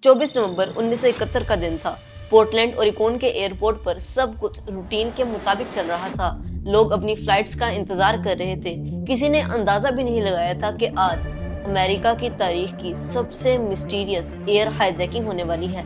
24 नवंबर 1971 का दिन था। पोर्टलैंड ओरिकॉन के एयरपोर्ट पर सब कुछ रूटीन के मुताबिक चल रहा था। लोग अपनी फ्लाइट्स का इंतजार कर रहे थे। किसी ने अंदाजा भी नहीं लगाया था कि आज अमेरिका की तारीख की सबसे मिस्टीरियस एयर हाईजैकिंग होने वाली है।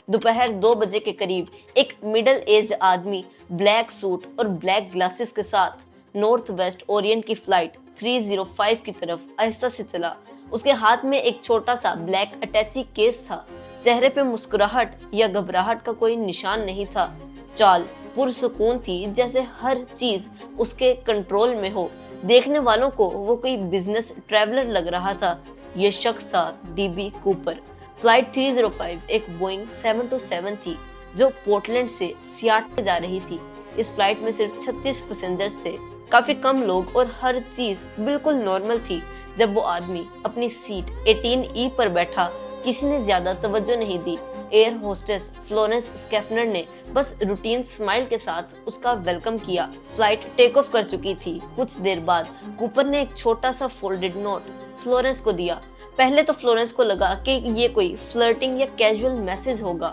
दोपहर 2 बजे के करीब एक मिडिल एज्ड आदमी ब्लैक सूट और ब्लैक ग्लासेस के साथ नॉर्थ वेस्ट ओरिएंट की फ्लाइट 305 की तरफ आहिस्ता से चला। उसके हाथ में एक छोटा सा ब्लैक अटैची केस था। चेहरे पे मुस्कुराहट या घबराहट का कोई निशान नहीं था। चाल पुरसुकून थी, जैसे हर चीज उसके कंट्रोल में हो। देखने वालों को वो कोई बिजनेस ट्रैवलर लग रहा था। ये शख्स था डीबी कूपर। फ्लाइट 305 एक बोइंग 727 थी जो पोर्टलैंड से सियाटल जा रही थी। इस फ्लाइट में सिर्फ 36 पैसेंजर्स थे, काफी कम लोग और हर चीज बिल्कुल नॉर्मल थी। जब वो आदमी अपनी सीट 18E पर बैठा, किसी ने ज्यादा तवज्जो नहीं दी। एयर होस्टेस फ्लोरेंस स्कैफनर ने बस रूटीन स्माइल के साथ उसका वेलकम किया। फ्लाइट टेक ऑफ कर चुकी थी। कुछ देर बाद कूपर ने एक छोटा सा फोल्डेड नोट फ्लोरेंस को दिया। पहले तो फ्लोरेंस को लगा कि ये कोई फ्लर्टिंग या कैजुअल मैसेज होगा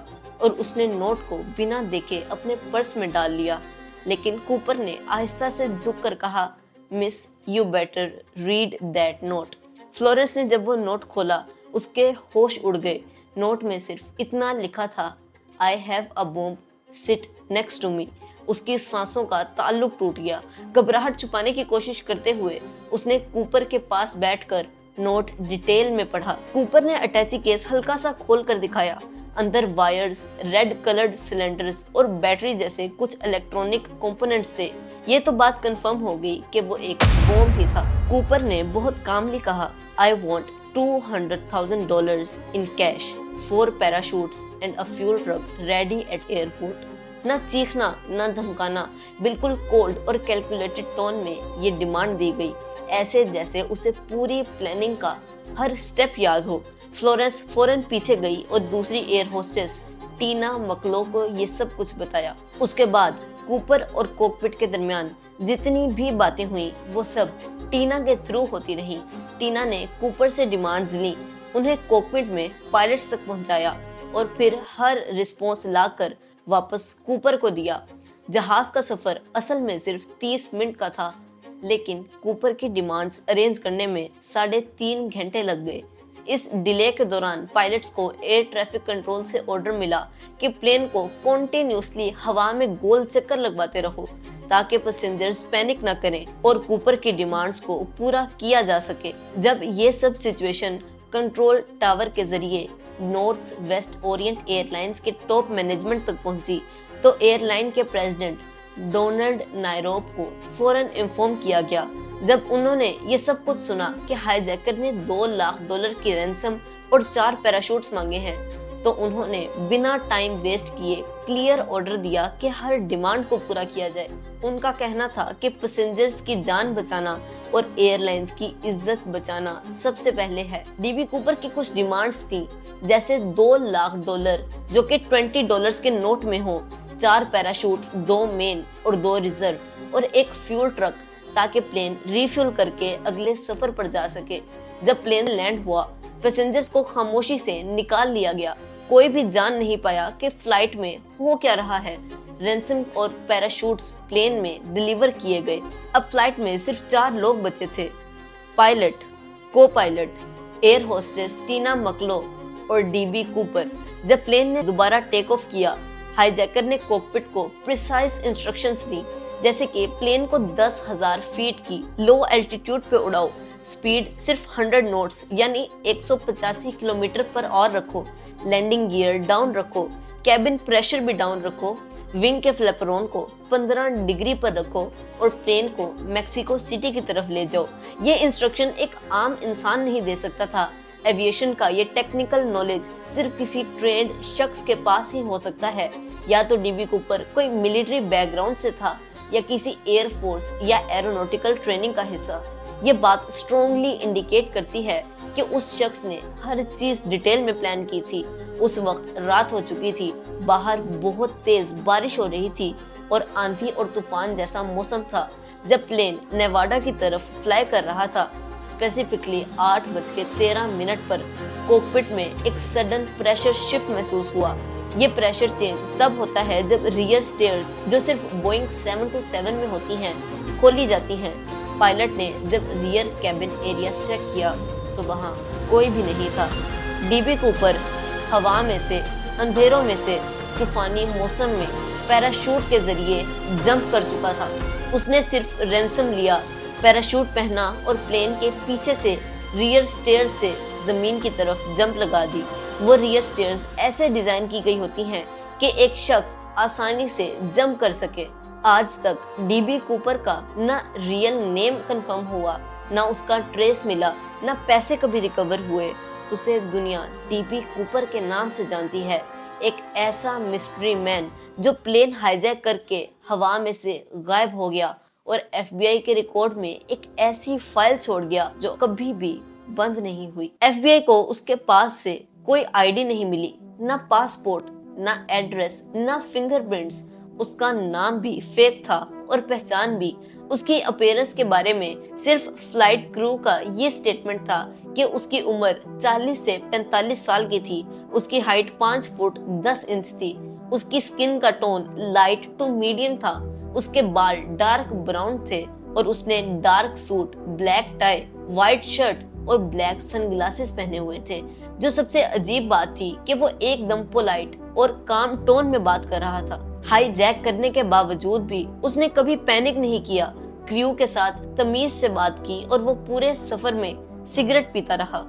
और उसने नोट को बिना देखे अपने पर्स में डाल लिया। लेकिन कूपर ने आहिस्ता से झुककर कहा, miss you better read that note. Florence ने जब वो नोट खोला, उसके होश उड़ गए। नोट में सिर्फ इतना लिखा था, I have a bomb, sit next to me. उसकी सांसों का ताल्लुक टूट गया। घबराहट छुपाने की कोशिश करते हुए उसने कूपर के पास बैठकर नोट डिटेल में पढ़ा। कूपर ने अटैची केस हल्का सा खोल कर दिखाया। अंदर वायर्स, रेड कलर्ड सिलेंडर्स और बैटरी जैसे कुछ इलेक्ट्रॉनिक कंपोनेंट्स थे। ये तो बात कंफर्म हो गई कि वो एक बॉम्ब ही था। कूपर ने बहुत कामली कहा, I want $200,000 in cash, 4 parachutes and a fuel truck ready at airport। ना चीखना ना धमकाना, बिल्कुल कोल्ड और कैलकुलेटेड टोन में ये डिमांड दी गई, ऐसे जैसे उसे पूरी प्लानिंग का हर स्टेप याद हो। फ्लोरेंस फौरन पीछे गई और दूसरी एयर होस्टेस टीना मकलो को ये सब कुछ बताया। उसके बाद कूपर और कॉकपिट के दरमियान जितनी भी बातें हुई वो सब टीना के थ्रू होती रही। टीना ने कूपर से डिमांड्स ली, उन्हें कॉकपिट में पायलट्स तक पहुंचाया और फिर हर रिस्पॉन्स लाकर वापस कूपर को दिया। जहाज का सफर असल में सिर्फ 30 मिनट का था, लेकिन कूपर की डिमांड्स अरेंज करने में 3.5 घंटे लग गए। इस डिले के दौरान पायलट्स को एयर ट्रैफिक कंट्रोल से ऑर्डर मिला कि प्लेन को कॉन्टिन्यूसली हवा में गोल चक्कर लगवाते रहो ताकि पैसेंजर्स पैनिक ना करें और कूपर की डिमांड्स को पूरा किया जा सके। जब ये सब सिचुएशन कंट्रोल टावर के जरिए नॉर्थ वेस्ट ओरिएंट एयरलाइंस के टॉप मैनेजमेंट तक पहुंची तो एयरलाइन के प्रेसिडेंट डोनाल्ड नायरोब को फौरन इन्फॉर्म किया गया। जब उन्होंने ये सब कुछ सुना कि हाईजैकर ने $2 लाख की रैंसम और 4 पैराशूट्स मांगे हैं, तो उन्होंने बिना टाइम वेस्ट किए क्लियर ऑर्डर दिया कि हर डिमांड को पूरा किया जाए। उनका कहना था कि पैसेंजर्स की जान बचाना और एयरलाइंस की इज्जत बचाना सबसे पहले है। डीबी कूपर की कुछ डिमांड्स थी, जैसे $2 लाख जो कि $20 के नोट में हो, 4 पैराशूट, 2 मेन और 2 रिजर्व और एक फ्यूल ट्रक ताकि प्लेन रिफ्यूल करके अगले सफर पर जा सके। जब प्लेन लैंड हुआ, पैसेंजर्स को खामोशी से निकाल लिया गया। कोई भी जान नहीं पाया कि फ्लाइट में हो क्या रहा है। रैंसम और पैराशूट्स प्लेन में डिलीवर किए गए। अब फ्लाइट में सिर्फ 4 लोग बचे थे, पायलट, को पायलट, एयर होस्टेस टीना मकलो और डीबी कूपर। जब प्लेन ने दोबारा टेक ऑफ किया, हाईजैकर ने कॉकपिट को प्रिसाइज इंस्ट्रक्शंस दी, जैसे कि प्लेन को 10,000 फीट की लो एल्टीट्यूड पे उड़ाओ, स्पीड सिर्फ 100 नॉट्स यानी 185 किलोमीटर पर और रखो, लैंडिंग गियर डाउन रखो, कैबिन प्रेशर भी डाउन रखो, विंग के फ्लैपरोन को 15 डिग्री पर रखो और प्लेन को मैक्सिको सिटी की तरफ ले जाओ। ये इंस्ट्रक्शन एक आम इंसान नहीं दे सकता था। एविएशन का ये टेक्निकल नॉलेज सिर्फ किसी ट्रेंड शख्स के पास ही हो सकता है। या तो डीबी कूपर कोई मिलिट्री बैकग्राउंड से था या किसी एयर फोर्स या एरोनॉटिकल ट्रेनिंग का हिस्सा। ये बात स्ट्रॉन्गली इंडिकेट करती है कि उस शख्स ने हर चीज डिटेल में प्लान की थी। उस वक्त रात हो चुकी थी, बाहर बहुत तेज बारिश हो रही थी और आंधी और तूफान जैसा मौसम था जब प्लेन नेवाडा की तरफ फ्लाई कर रहा था। स्पेसिफिकली 8:13 पर कॉकपिट में एक सडन प्रेशर शिफ्ट महसूस हुआ। ये प्रेशर चेंज तब होता है जब रियर स्टेयर्स, जो सिर्फ बोइंग 727 में होती हैं, खोली जाती हैं। पायलट ने जब रियर कैबिन एरिया चेक किया तो वहां कोई भी नहीं था। डीबी कूपर हवा में से, अंधेरों में से, तूफानी मौसम में पैराशूट के जरिए जंप कर चुका था। उसने सिर्फ रैंसम लिया, पैराशूट पहना और प्लेन के पीछे से रियर स्टेयर्स से जमीन की तरफ जंप लगा दी। वो रियर स्टेयर्स ऐसे डिजाइन की गई होती हैं कि एक शख्स आसानी से जंप कर सके। आज तक डीबी कूपर का ना रियल नेम कंफर्म हुआ, ना उसका ट्रेस मिला, ना पैसे कभी रिकवर हुए। उसे दुनिया डीबी कूपर के नाम से जानती है, एक ऐसा मिस्ट्री मैन जो प्लेन हाईजैक करके हवा में से गायब हो गया और एफबीआई के रिकॉर्ड में एक ऐसी फाइल छोड़ गया जो कभी भी बंद नहीं हुई। एफबीआई को उसके पास से कोई आईडी नहीं मिली, ना पासपोर्ट, ना एड्रेस, ना फिंगरप्रिंट्स। उसका नाम भी फेक था और पहचान भी। उसकी अपीयरेंस के बारे में सिर्फ फ्लाइट क्रू का ये स्टेटमेंट था कि उसकी उम्र 40 से 45 साल की थी। उसकी हाइट 5 फुट 10 इंच थी। उसकी स्किन का टोन लाइट टू मीडियम था। उसके बाल डार्क ब्राउन थे और उसने dark suit, black tie, white shirt और ब्लैक सनग्लासेस पहने हुए थे। जो सबसे अजीब बात थी कि वो एकदम पोलाइट और काम टोन में बात कर रहा था। हाईजैक करने के बावजूद भी उसने कभी पैनिक नहीं किया। क्रू के साथ तमीज से बात की और वो पूरे सफर में सिगरेट पीता रहा।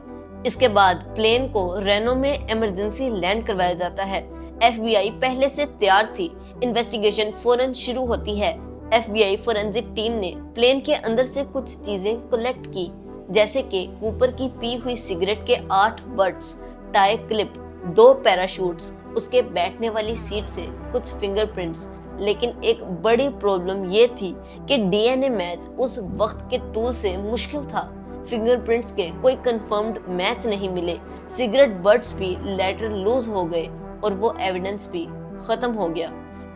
इसके बाद प्लेन को रेनो में इमरजेंसी लैंड करवाया जाता है। एफबीआई पहले से तैयार थी। इन्वेस्टिगेशन फौरन शुरू होती है। एफबीआई फोरेंसिक टीम ने प्लेन के अंदर से कुछ चीजें कलेक्ट की, जैसे कि कूपर की पी हुई सिगरेट के 8 बट्स, टाई क्लिप, 2 पैराशूट्स, उसके बैठने वाली सीट से कुछ फिंगरप्रिंट्स। लेकिन एक बड़ी प्रॉब्लम ये थी कि डीएनए मैच उस वक्त के टूल से मुश्किल था। फिंगरप्रिंट्स के कोई कंफर्म्ड मैच नहीं मिले। सिगरेट बट्स भी लेटर लूज हो गए और वो एविडेंस भी खत्म हो गया।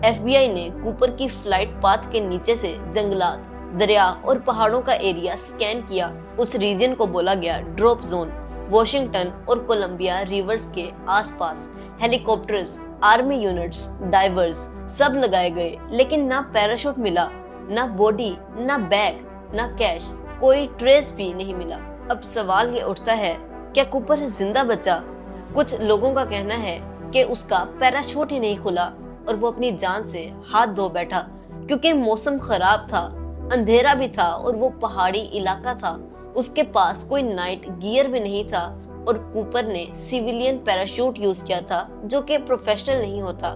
एफबीआई ने कूपर की फ्लाइट पाथ के नीचे से जंगलात, दरिया और पहाड़ों का एरिया स्कैन किया। उस रीजन को बोला गया ड्रॉप जोन। वॉशिंगटन और कोलंबिया रिवर्स के आसपास हेलीकॉप्टर्स, आर्मी यूनिट्स, डाइवर्स सब लगाए गए, लेकिन ना पैराशूट मिला, ना बॉडी, ना बैग, ना कैश, कोई ट्रेस भी नहीं मिला। अब सवाल ये उठता है, क्या कूपर जिंदा बचा? कुछ लोगों का कहना है कि उसका पैराशूट ही नहीं खुला और वो अपनी जान से हाथ धो बैठा, क्योंकि मौसम खराब था, अंधेरा भी था और वो पहाड़ी इलाका था। उसके पास कोई नाइट गियर भी नहीं था और कूपर ने सिविलियन पैराशूट यूज किया था, जो कि प्रोफेशनल नहीं होता।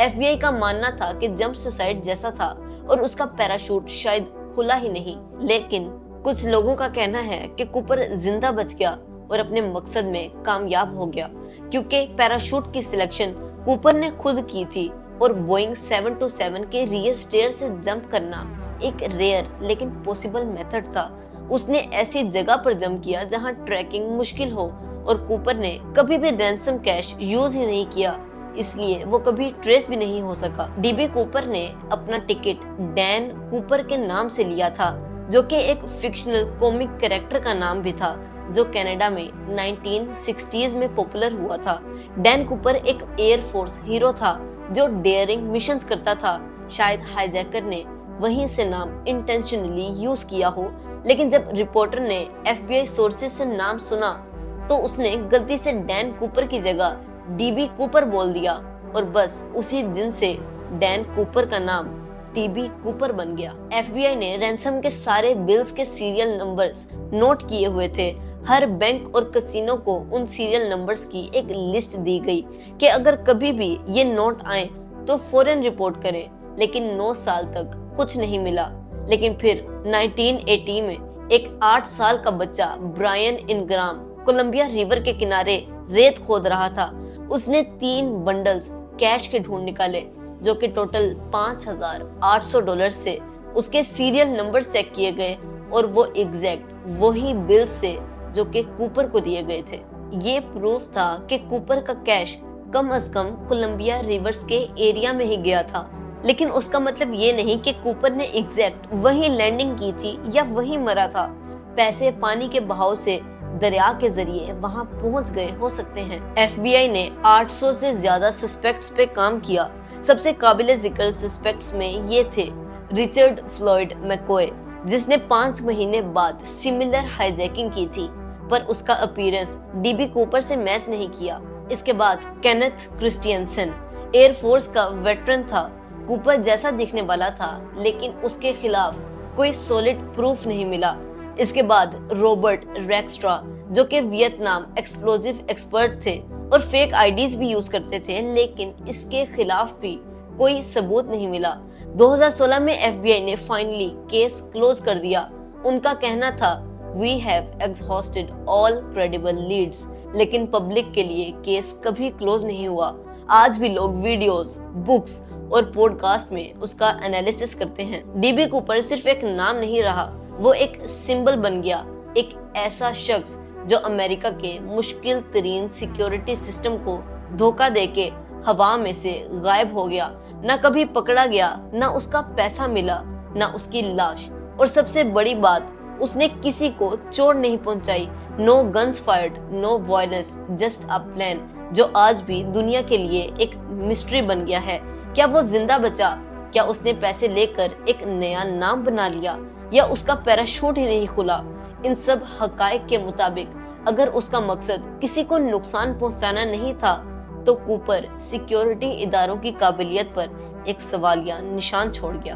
एफबीआई का मानना था कि जंप सुसाइड जैसा था और उसका पैराशूट शायद खुला ही नहीं। लेकिन कुछ लोगों का कहना है कि कूपर जिंदा बच गया और अपने मकसद में कामयाब हो गया, क्योंकि पैराशूट की सिलेक्शन कूपर ने खुद की थी और बोइंग 727 के रियर स्टेयर से जंप करना एक रेयर लेकिन पॉसिबल मेथड था। उसने ऐसी जगह पर जंप किया जहां ट्रैकिंग मुश्किल हो और कूपर ने कभी भी रैंसम कैश यूज ही नहीं किया, इसलिए वो कभी ट्रेस भी नहीं हो सका। डीबी कूपर ने अपना टिकट डैन कूपर के नाम से लिया था, जो कि एक फिक्शनल कॉमिक कैरेक्टर का नाम भी था, जो कनाडा में 1960s में पॉपुलर हुआ था। डैन कूपर एक एयरफोर्स हीरो था जो डेयरिंग मिशंस करता था। शायद हाईजैकर ने वहीं से नाम इंटेंशनली यूज किया हो, लेकिन जब रिपोर्टर ने एफबीआई सोर्सेज से नाम सुना तो उसने गलती से डैन कूपर की जगह डीबी कूपर बोल दिया और बस उसी दिन से डैन कूपर का नाम डीबी कूपर बन गया। एफबीआई ने रैंसम के सारे बिल्स के सीरियल नंबर्स नोट किए हुए थे। हर बैंक और कसिनो को उन सीरियल नंबर्स की एक लिस्ट दी गई कि अगर कभी भी ये नोट आए तो फौरन रिपोर्ट करें, लेकिन 9 साल तक कुछ नहीं मिला। लेकिन फिर 1980 में एक 8 साल का बच्चा ब्रायन इनग्राम कोलंबिया रिवर के किनारे रेत खोद रहा था। उसने 3 बंडल्स कैश के ढूंढ निकाले, जो कि टोटल $5,800 थे। उसके सीरियल नंबर्स चेक किए गए और वो एग्जैक्ट वही बिल्स से जो कि कूपर को दिए गए थे। ये प्रूफ था कि कूपर का कैश कम से कम कोलंबिया रिवर्स के एरिया में ही गया था, लेकिन उसका मतलब ये नहीं कि कूपर ने एग्जैक्ट वहीं लैंडिंग की थी या वहीं मरा था। पैसे पानी के बहाव से दरिया के जरिए वहां पहुंच गए हो सकते हैं। FBI ने 800 से ज्यादा सस्पेक्ट्स पे काम किया। सबसे काबिले जिक्र सस्पेक्ट्स में ये थे रिचर्ड फ्लॉयड मैकॉय, जिसने 5 महीने बाद सिमिलर हाईजैकिंग की थी, पर उसका अपीयरेंस डीबी कूपर से मैच नहीं किया। इसके बाद केनेथ क्रिस्टियनसन एयरफोर्स का वेटरन था। कूपर जैसा दिखने वाला था, लेकिन उसके खिलाफ कोई सॉलिड प्रूफ नहीं मिला। इसके बाद रॉबर्ट रैक्स्ट्रा, जो कि वियतनाम एक्सप्लोजिव एक्सपर्ट थे और फेक आईडीज भी यूज करते थे, लेकिन इसके खिलाफ भी कोई सबूत नहीं मिला। 2016 में FBI ने फाइनली केस क्लोज कर दिया। उनका कहना था We have exhausted all credible leads, लेकिन पब्लिक के लिए केस कभी क्लोज नहीं हुआ। आज भी लोग वीडियोस, बुक्स और पॉडकास्ट में उसका एनालिसिस करते हैं। डीबी कूपर सिर्फ एक नाम नहीं रहा, वो एक सिंबल बन गया, एक ऐसा शख्स जो अमेरिका के मुश्किल तरीन सिक्योरिटी सिस्टम को धोखा देके हवा में से गायब हो गया। ना कभी पकड़ा गया, ना उसका पैसा मिला, ना उसकी लाश, और सबसे बड़ी बात, उसने किसी को चोट नहीं पहुंचाई। No guns fired, no violence, just a plan, जो आज भी दुनिया के लिए एक मिस्ट्री बन गया है। क्या वो जिंदा बचा? क्या उसने पैसे लेकर एक नया नाम बना लिया, या उसका पैराशूट ही नहीं खुला? इन सब हकायक के मुताबिक अगर उसका मकसद किसी को नुकसान पहुंचाना नहीं था, तो कूपर सिक्योरिटी इदारों की काबिलियत पर एक सवालिया निशान छोड़ गया।